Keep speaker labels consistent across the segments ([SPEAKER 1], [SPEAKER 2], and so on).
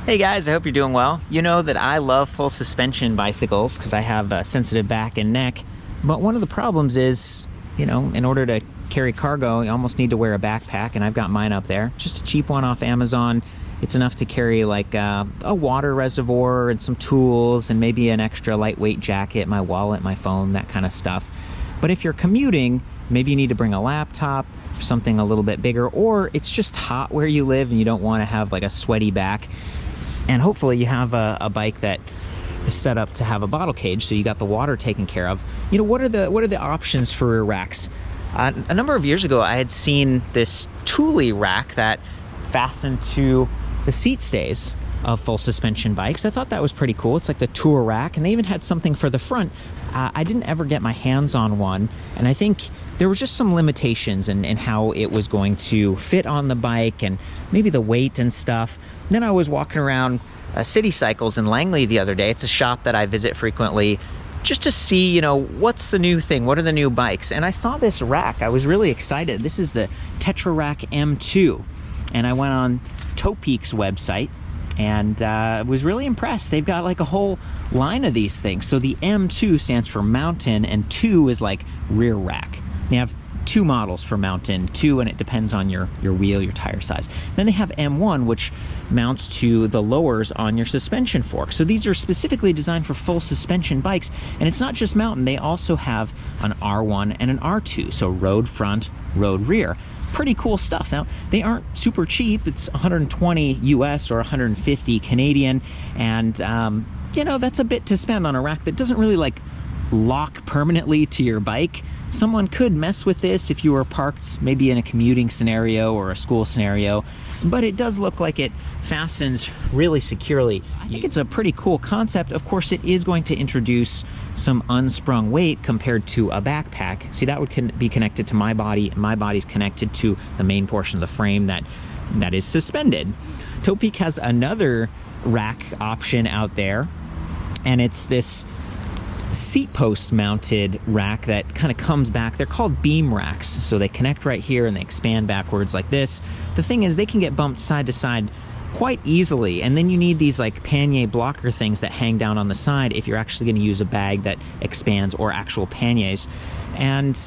[SPEAKER 1] Hey guys, I hope you're doing well. You know that I love full suspension bicycles because I have a sensitive back and neck. But one of the problems is, you know, in order to carry cargo, you almost need to wear a backpack, and I've got mine up there. Just a cheap one off Amazon. It's enough to carry like a water reservoir and some tools and maybe an extra lightweight jacket, my wallet, my phone, that kind of stuff. But if you're commuting, maybe you need to bring a laptop, something a little bit bigger, or it's just hot where you live and you don't want to have like a sweaty back. And hopefully you have a bike that is set up to have a bottle cage, so you got the water taken care of. You know, what are the options for rear racks? A number of years ago, I had seen this Thule rack that fastened to the seat stays of full suspension bikes. I thought that was pretty cool. It's like the tour rack, and they even had something for the front. I didn't ever get my hands on one, and I think there was just some limitations in how it was going to fit on the bike and maybe the weight and stuff. Then I was walking around City Cycles in Langley the other day. It's a shop that I visit frequently just to see, you know, what's the new thing, what are the new bikes. And I saw this rack. I was really excited. This is the TetraRack M2, and I went on Topeak's website and was really impressed. They've got like a whole line of these things. So the M2 stands for mountain, and 2 is like rear rack. They have 2 models for mountain, 2, and it depends on your wheel, your tire size. Then they have M1, which mounts to the lowers on your suspension fork. So these are specifically designed for full suspension bikes, and it's not just mountain. They also have an R1 and an R2, so road front, road rear. Pretty cool stuff. Now, they aren't super cheap. It's 120 US or 150 Canadian, and you know, that's a bit to spend on a rack that doesn't really like lock permanently to your bike. Someone could mess with this if you were parked maybe in a commuting scenario or a school scenario, but it does look like it fastens really securely. I think it's a pretty cool concept. Of course, it is going to introduce some unsprung weight compared to a backpack. See, that would be connected to my body, and my body's connected to the main portion of the frame that is suspended. Topeak has another rack option out there, and it's this seat post mounted rack that kind of comes back. They're called BeamRacks, so they connect right here and they expand backwards like this. The thing is, they can get bumped side to side quite easily, and then you need these like pannier blocker things that hang down on the side if you're actually going to use a bag that expands, or actual panniers. And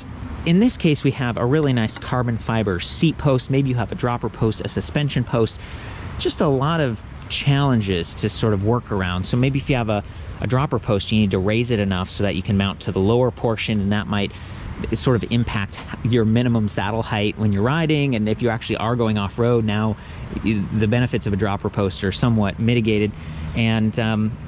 [SPEAKER 1] in this case, we have a really nice carbon fiber seat post. Maybe you have a dropper post, a suspension post, just a lot of challenges to sort of work around. So maybe if you have a dropper post, you need to raise it enough so that you can mount to the lower portion, and that might sort of impact your minimum saddle height when you're riding. And if you actually are going off-road, now the benefits of a dropper post are somewhat mitigated. And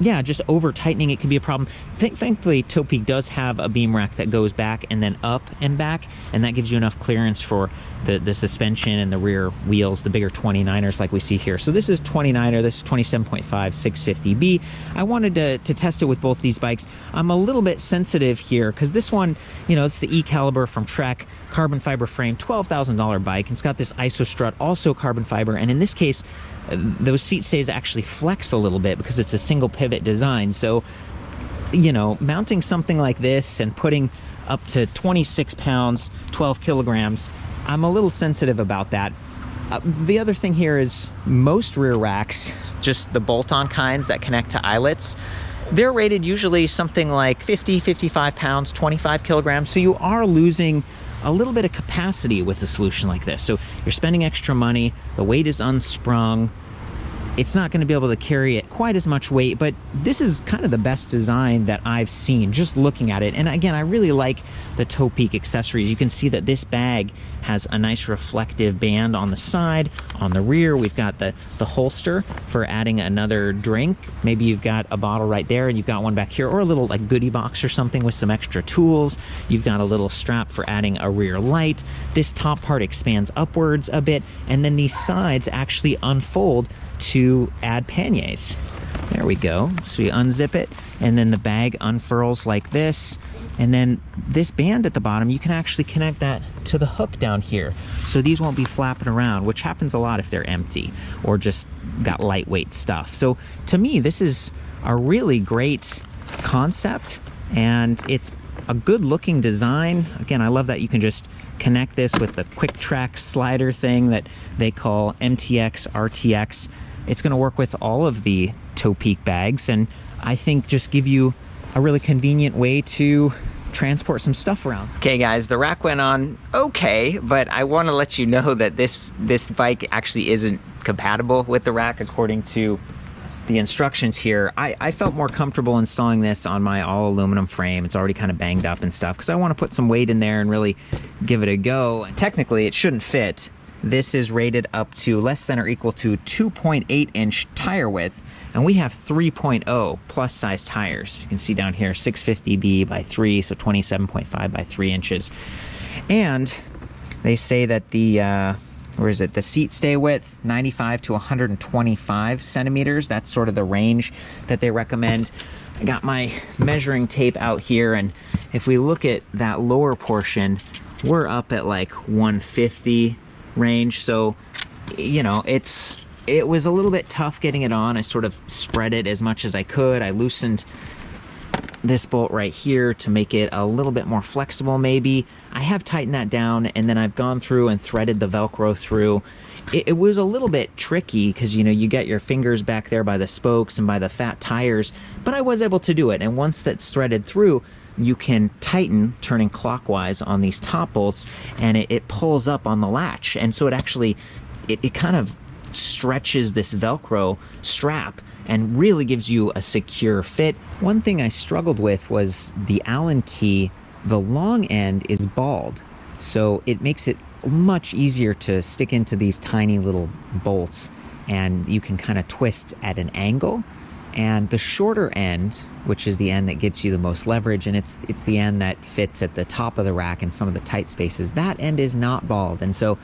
[SPEAKER 1] yeah, just over tightening it can be a problem. Thankfully, Topeak does have a beam rack that goes back and then up and back, and that gives you enough clearance for the suspension and the rear wheels, the bigger 29ers like we see here. So this is 29er, this is 27.5 650B. I wanted to test it with both these bikes. I'm a little bit sensitive here because this one, you know, it's the E-Caliber from Trek, carbon fiber frame, $12,000 bike. It's got this iso strut, also carbon fiber, and in this case, those seat stays actually flex a little bit because it's a single pivot design. So, you know, mounting something like this and putting up to 26 pounds, 12 kilograms, I'm a little sensitive about that. The other thing here is most rear racks, just the bolt-on kinds that connect to eyelets, they're rated usually something like 50, 55 pounds, 25 kilograms. So you are losing a little bit of capacity with a solution like this. So you're spending extra money, the weight is unsprung, it's not going to be able to carry it quite as much weight, but this is kind of the best design that I've seen just looking at it. And again, I really like the Topeak accessories. You can see that this bag has a nice reflective band on the side. On the rear, we've got the holster for adding another drink. Maybe you've got a bottle right there and you've got one back here, or a little like goodie box or something with some extra tools. You've got a little strap for adding a rear light. This top part expands upwards a bit, and then these sides actually unfold to add panniers. There we go. So you unzip it, and then the bag unfurls like this. And then this band at the bottom, you can actually connect that to the hook down here. So these won't be flapping around, which happens a lot if they're empty or just got lightweight stuff. So to me, this is a really great concept, and it's a good looking design. Again, I love that you can just connect this with the quick track slider thing that they call MTX RTX. It's going to work with all of the Topeak bags, and I think just give you a really convenient way to transport some stuff around. Okay guys, the rack went on okay, but I want to let you know that this bike actually isn't compatible with the rack according to the instructions here. I felt more comfortable installing this on my all aluminum frame. It's already kind of banged up and stuff because I want to put some weight in there and really give it a go. And technically it shouldn't fit. This is rated up to less than or equal to 2.8 inch tire width, and we have 3.0 plus size tires. You can see down here 650B by 3, so 27.5 by 3 inches. And they say that the the seat stay width, 95 to 125 centimeters. That's sort of the range that they recommend. I got my measuring tape out here, and if we look at that lower portion, we're up at like 150 range. So, you know, it was a little bit tough getting it on. I sort of spread it as much as I could. I loosened this bolt right here to make it a little bit more flexible maybe. I have tightened that down, and then I've gone through and threaded the Velcro through. It was a little bit tricky because, you know, you get your fingers back there by the spokes and by the fat tires, but I was able to do it. And once that's threaded through, you can tighten, turning clockwise on these top bolts, and it pulls up on the latch. And so it actually, it kind of stretches this Velcro strap and really gives you a secure fit. One thing I struggled with was the Allen key. The long end is bald, so it makes it much easier to stick into these tiny little bolts, and you can kind of twist at an angle. And the shorter end, which is the end that gets you the most leverage, and it's the end that fits at the top of the rack in some of the tight spaces, that end is not bald. And so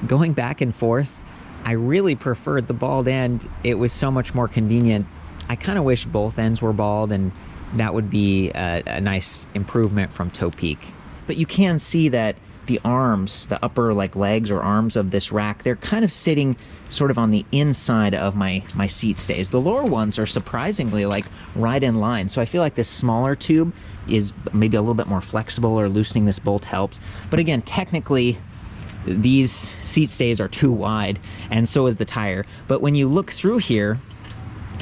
[SPEAKER 1] going back and forth, I really preferred the bald end. It was so much more convenient. I kind of wish both ends were bald, and that would be a nice improvement from Topeak. But you can see that the arms, the upper like legs or arms of this rack, they're kind of sitting sort of on the inside of my seat stays. The lower ones are surprisingly like right in line. So I feel like this smaller tube is maybe a little bit more flexible, or loosening this bolt helps. But again, technically these seat stays are too wide, and so is the tire. But when you look through here,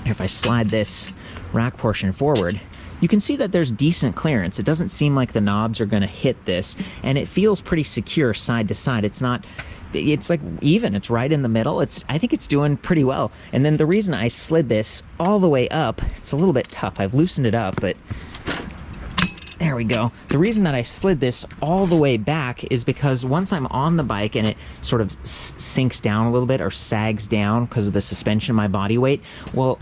[SPEAKER 1] if I slide this rack portion forward, you can see that there's decent clearance. It doesn't seem like the knobs are going to hit this, and it feels pretty secure side to side. It's not, it's like even, it's right in the middle. I think it's doing pretty well. And then the reason I slid this all the way up, it's a little bit tough. I've loosened it up, but there we go. The reason that I slid this all the way back is because once I'm on the bike and it sort of sinks down a little bit or sags down because of the suspension, my body weight, well,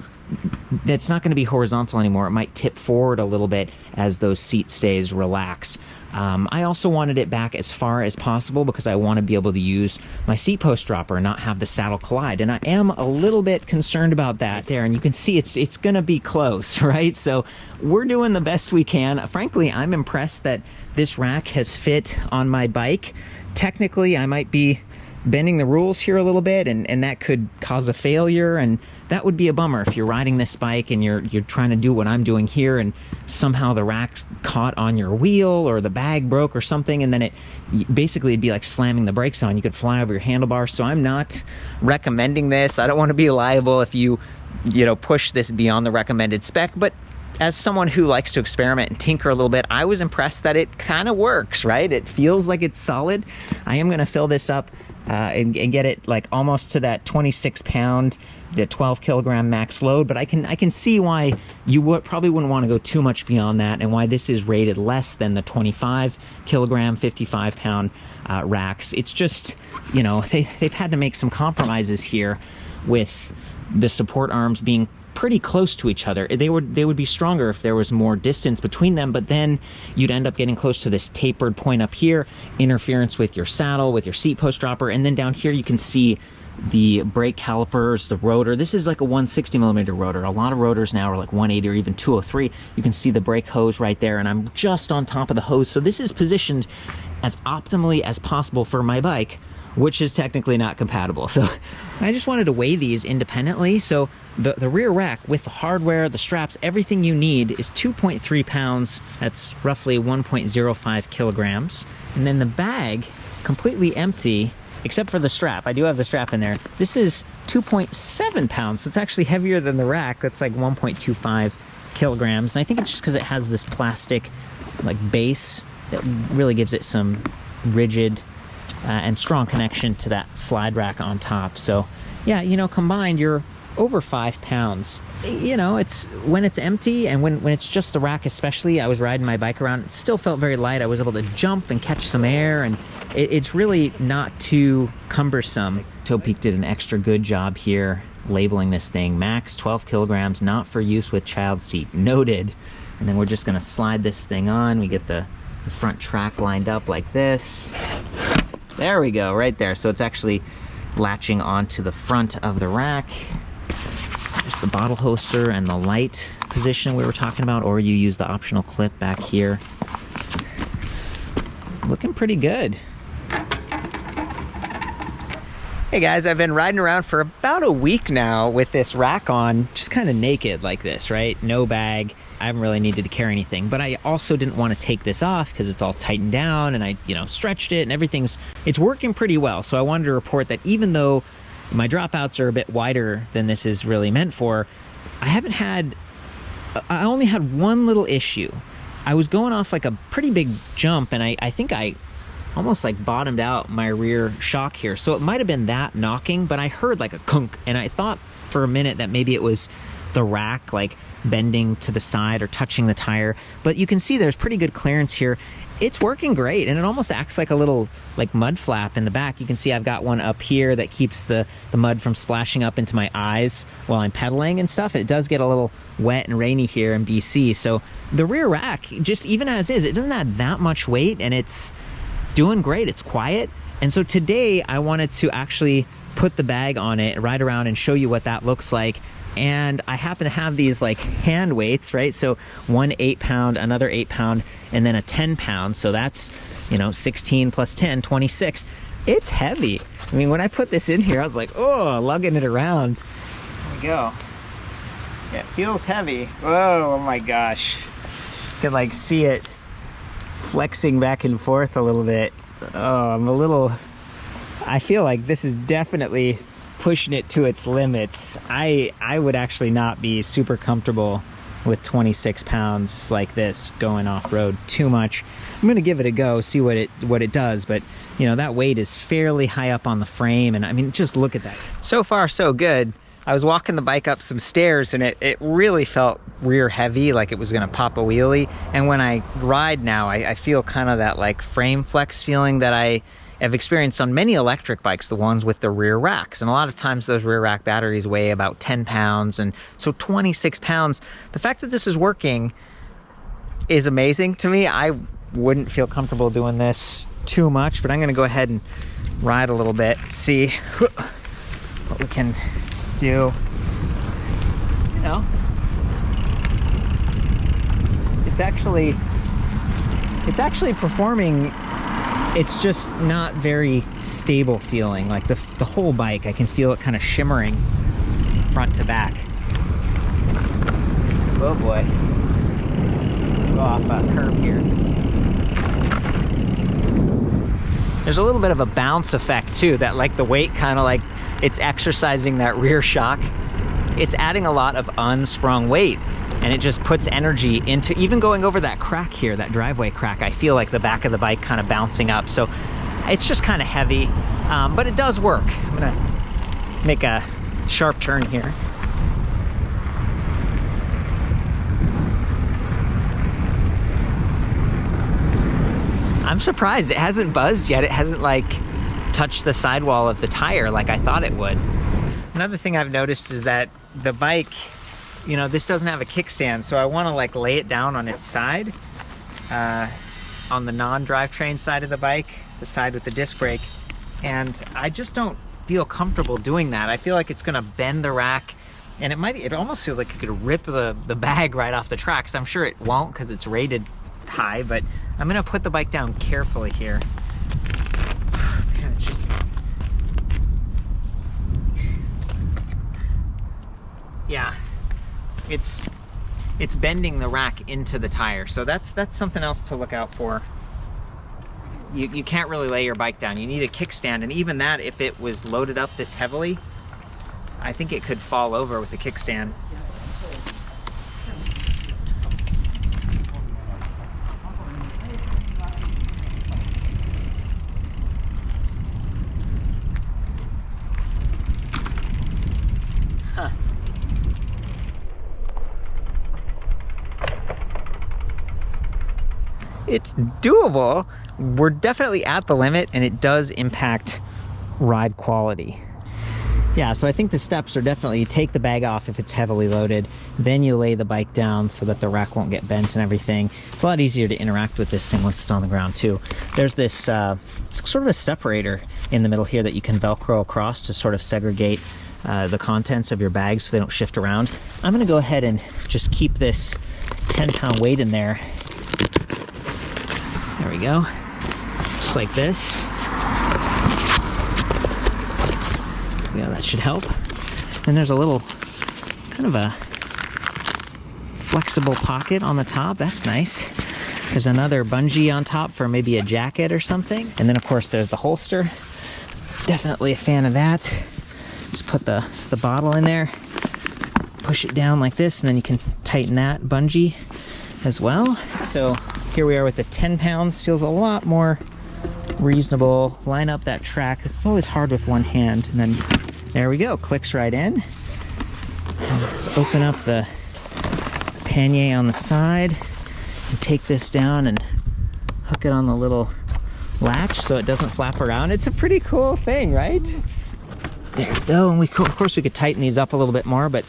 [SPEAKER 1] it's not going to be horizontal anymore. It might tip forward a little bit as those seat stays relax. I also wanted it back as far as possible because I want to be able to use my seat post dropper and not have the saddle collide. And I am a little bit concerned about that there. And you can see it's going to be close, right? So we're doing the best we can. Frankly, I'm impressed that this rack has fit on my bike. Technically, I might be bending the rules here a little bit, and that could cause a failure, and that would be a bummer if you're riding this bike and you're trying to do what I'm doing here, and somehow the rack's caught on your wheel or the bag broke or something, and then basically it'd be like slamming the brakes on. You could fly over your handlebars. So I'm not recommending this. I don't want to be liable if you push this beyond the recommended spec, but as someone who likes to experiment and tinker a little bit, I was impressed that it kind of works, right? It feels like it's solid. I am going to fill this up and get it like almost to that 26 pound, the 12 kilogram max load, but I can see why you probably wouldn't want to go too much beyond that, and why this is rated less than the 25 kilogram, 55 pound racks. It's just, they've had to make some compromises here with the support arms being pretty close to each other. They would be stronger if there was more distance between them, but then you'd end up getting close to this tapered point up here, interference with your saddle, with your seat post dropper, and then down here you can see the brake calipers, the rotor. This is like a 160 millimeter rotor. A lot of rotors now are like 180 or even 203. You can see the brake hose right there, and I'm just on top of the hose. So this is positioned as optimally as possible for my bike which is technically not compatible. So I just wanted to weigh these independently. So the rear rack with the hardware, the straps, everything you need is 2.3 pounds. That's roughly 1.05 kilograms. And then the bag, completely empty, except for the strap. I do have the strap in there. This is 2.7 pounds. So it's actually heavier than the rack. That's like 1.25 kilograms. And I think it's just because it has this plastic like base that really gives it some rigid and strong connection to that slide rack on top. So yeah, you know, combined, you're over 5 pounds. You know, it's when it's empty and when it's just the rack, especially. I was riding my bike around, it still felt very light. I was able to jump and catch some air, and it's really not too cumbersome. Topeak did an extra good job here labeling this thing max 12 kilograms, not for use with child seat, noted. And then we're just gonna slide this thing on. We get the front track lined up like this. There we go, right there. So it's actually latching onto the front of the rack. There's the bottle holster and the light position we were talking about, or you use the optional clip back here. Looking pretty good. Hey guys, I've been riding around for about a week now with this rack on, just kind of naked like this, right? No bag. I haven't really needed to carry anything, but I also didn't want to take this off because it's all tightened down, and I, you know, stretched it, and it's working pretty well. So I wanted to report that even though my dropouts are a bit wider than this is really meant for, I only had one little issue. I was going off like a pretty big jump, and I think I almost like bottomed out my rear shock here. So it might have been that knocking, but I heard like a kunk, and I thought for a minute that maybe it was the rack like bending to the side or touching the tire. But you can see there's pretty good clearance here. It's working great, and it almost acts like a little like mud flap in the back. You can see I've got one up here that keeps the mud from splashing up into my eyes while I'm pedaling and stuff. It does get a little wet and rainy here in BC. So the rear rack, just even as is, it doesn't add that much weight, and it's doing great. It's quiet. And so today I wanted to actually put the bag on it, ride around, and show you what that looks like. And I happen to have these like hand weights, right? So one 8-pound, another 8-pound, and then a 10-pound. So that's, you know, 16 plus 10, 26. It's heavy. I mean, when I put this in here, I was like, oh, lugging it around. There we go. Yeah, it feels heavy. Whoa, oh my gosh. You can like see it flexing back and forth a little bit. Oh, I feel like this is definitely pushing it to its limits. I would actually not be super comfortable with 26 pounds like this going off-road too much. I'm gonna give it a go, see what it does, but you know, that weight is fairly high up on the frame, and I mean, just look at that. So far so good. I was walking the bike up some stairs, and it really felt rear heavy, like it was gonna pop a wheelie. And when I ride now, I feel kind of that like frame flex feeling that I have experienced on many electric bikes, the ones with the rear racks. And a lot of times those rear rack batteries weigh about 10 pounds. And so 26 pounds, the fact that this is working is amazing to me. I wouldn't feel comfortable doing this too much, but I'm gonna go ahead and ride a little bit, see what we can do. You know, it's actually performing. It's just not very stable feeling. Like the whole bike, I can feel it kind of shimmering front to back. Oh boy. Go off a curb here. There's a little bit of a bounce effect too, that like the weight kind of like it's exercising that rear shock. It's adding a lot of unsprung weight, and it just puts energy into even going over that crack here, that driveway crack. I feel like the back of the bike kind of bouncing up. So it's just kind of heavy, but it does work. I'm gonna make a sharp turn here. I'm surprised it hasn't buzzed yet. It hasn't like touched the sidewall of the tire like I thought it would. Another thing I've noticed is that the bike, you know, this doesn't have a kickstand, so I want to like lay it down on its side, on the non-drivetrain side of the bike, the side with the disc brake, and I just don't feel comfortable doing that. I feel like it's gonna bend the rack, and it almost feels like it could rip the bag right off the tracks. I'm sure it won't because it's rated high, but I'm gonna put the bike down carefully here. Man, it's just Yeah, it's bending the rack into the tire, so that's something else to look out for. You can't really lay your bike down. You need a kickstand, and even that, if it was loaded up this heavily, I think it could fall over with the kickstand. Huh. It's doable. We're definitely at the limit, and it does impact ride quality. Yeah, so I think the steps are definitely, you take the bag off if it's heavily loaded, then you lay the bike down so that the rack won't get bent and everything. It's a lot easier to interact with this thing once it's on the ground too. There's this sort of a separator in the middle here that you can Velcro across to sort of segregate the contents of your bag so they don't shift around. I'm gonna go ahead and just keep this 10-pound weight in there. There we go, just like this. Yeah, that should help. And there's a little kind of a flexible pocket on the top. That's nice. There's another bungee on top for maybe a jacket or something. And then of course there's the holster. Definitely a fan of that. Just put the bottle in there, push it down like this, and then you can tighten that bungee as well. So here we are with the 10 pounds. Feels a lot more reasonable. Line up that track. This is always hard with one hand, and then there we go, clicks right in. And let's open up the pannier on the side and take this down and hook it on the little latch so it doesn't flap around. It's a pretty cool thing, right? There we go. And of course we could tighten these up a little bit more, but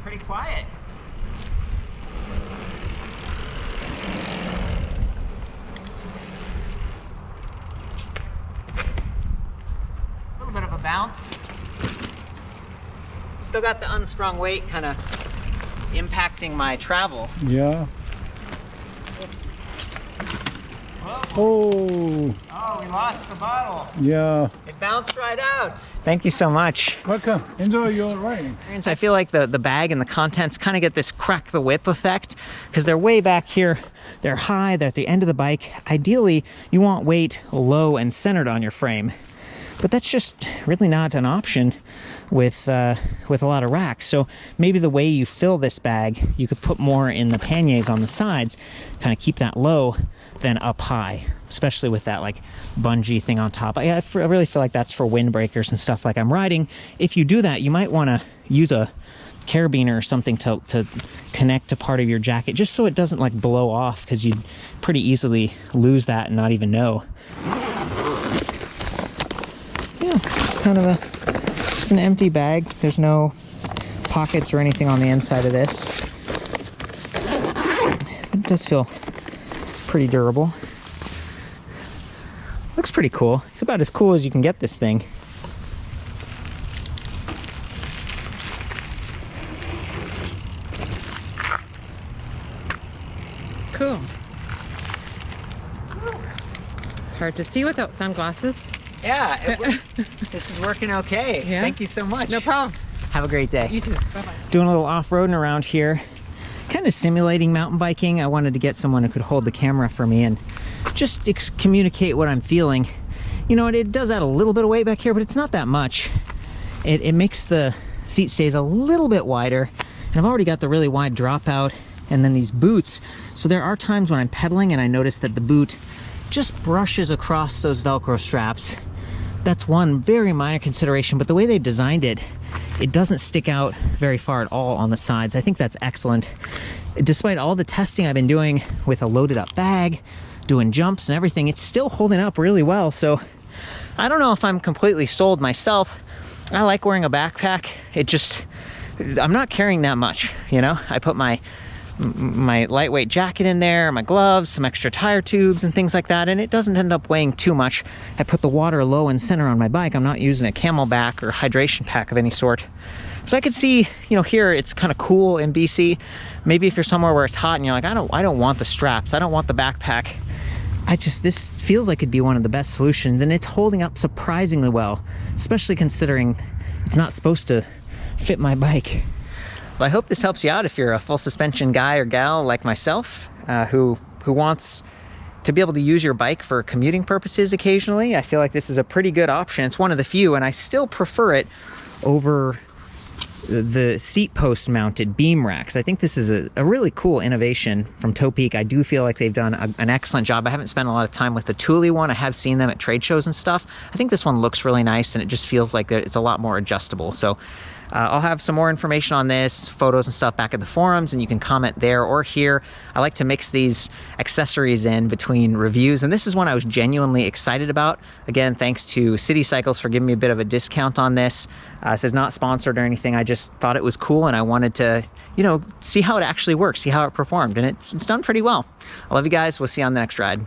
[SPEAKER 1] pretty quiet. A little bit of a bounce. Still got the unsprung weight kind of impacting my travel.
[SPEAKER 2] Yeah.
[SPEAKER 1] Oh, we lost the bottle.
[SPEAKER 2] Yeah.
[SPEAKER 1] It bounced right out. Thank you so much.
[SPEAKER 2] Welcome. Enjoy your riding.
[SPEAKER 1] I feel like the bag and the contents kind of get this crack the whip effect because they're way back here. They're high, they're at the end of the bike. Ideally, you want weight low and centered on your frame. But that's just really not an option with a lot of racks. So maybe the way you fill this bag, you could put more in the panniers on the sides, kind of keep that low, than up high, especially with that like bungee thing on top. I really feel like that's for windbreakers and stuff like I'm riding. If you do that, you might want to use a carabiner or something to connect to part of your jacket, just so it doesn't like blow off, because you'd pretty easily lose that and not even know. Yeah, it's kind of it's an empty bag. There's no pockets or anything on the inside of this. It does feel pretty durable. Looks pretty cool. It's about as cool as you can get this thing.
[SPEAKER 3] Cool. It's hard to see without sunglasses.
[SPEAKER 1] Yeah, this is working okay.
[SPEAKER 3] Yeah?
[SPEAKER 1] Thank you so much.
[SPEAKER 3] No problem.
[SPEAKER 1] Have a great day.
[SPEAKER 3] You too. Bye-bye.
[SPEAKER 1] Doing a little off-roading around here, kind of simulating mountain biking. I wanted to get someone who could hold the camera for me and just communicate what I'm feeling. You know, it does add a little bit of weight back here, but it's not that much. It makes the seat stays a little bit wider, and I've already got the really wide dropout and then these boots. So there are times when I'm pedaling and I notice that the boot just brushes across those Velcro straps. That's one very minor consideration, but the way they designed it, it doesn't stick out very far at all on the sides. I think that's excellent. Despite all the testing I've been doing with a loaded up bag, doing jumps and everything, it's still holding up really well. So I don't know if I'm completely sold myself. I like wearing a backpack. I'm not carrying that much, you know? I put my lightweight jacket in there, my gloves, some extra tire tubes and things like that, and it doesn't end up weighing too much. I put the water low and center on my bike. I'm not using a Camelback or hydration pack of any sort. So I could see, you know, here it's kind of cool in BC. Maybe if you're somewhere where it's hot and you're like, I don't want the straps, I don't want the backpack. this feels like it'd be one of the best solutions, and it's holding up surprisingly well, especially considering it's not supposed to fit my bike. Well, I hope this helps you out if you're a full suspension guy or gal like myself, who wants to be able to use your bike for commuting purposes occasionally. I feel like this is a pretty good option. It's one of the few, and I still prefer it over the seat post mounted BeamRack, because I think this is a really cool innovation from Topeak. I do feel like they've done an excellent job. I haven't spent a lot of time with the Thule one. I have seen them at trade shows and stuff. I think this one looks really nice, and it just feels like it's a lot more adjustable. So I'll have some more information on this, photos and stuff back at the forums, and you can comment there or here. I like to mix these accessories in between reviews, and this is one I was genuinely excited about. Again, thanks to City Cycles for giving me a bit of a discount on this. This is not sponsored or anything. I just thought it was cool, and I wanted to, you know, see how it actually works, see how it performed, and it's done pretty well. I love you guys. We'll see you on the next ride.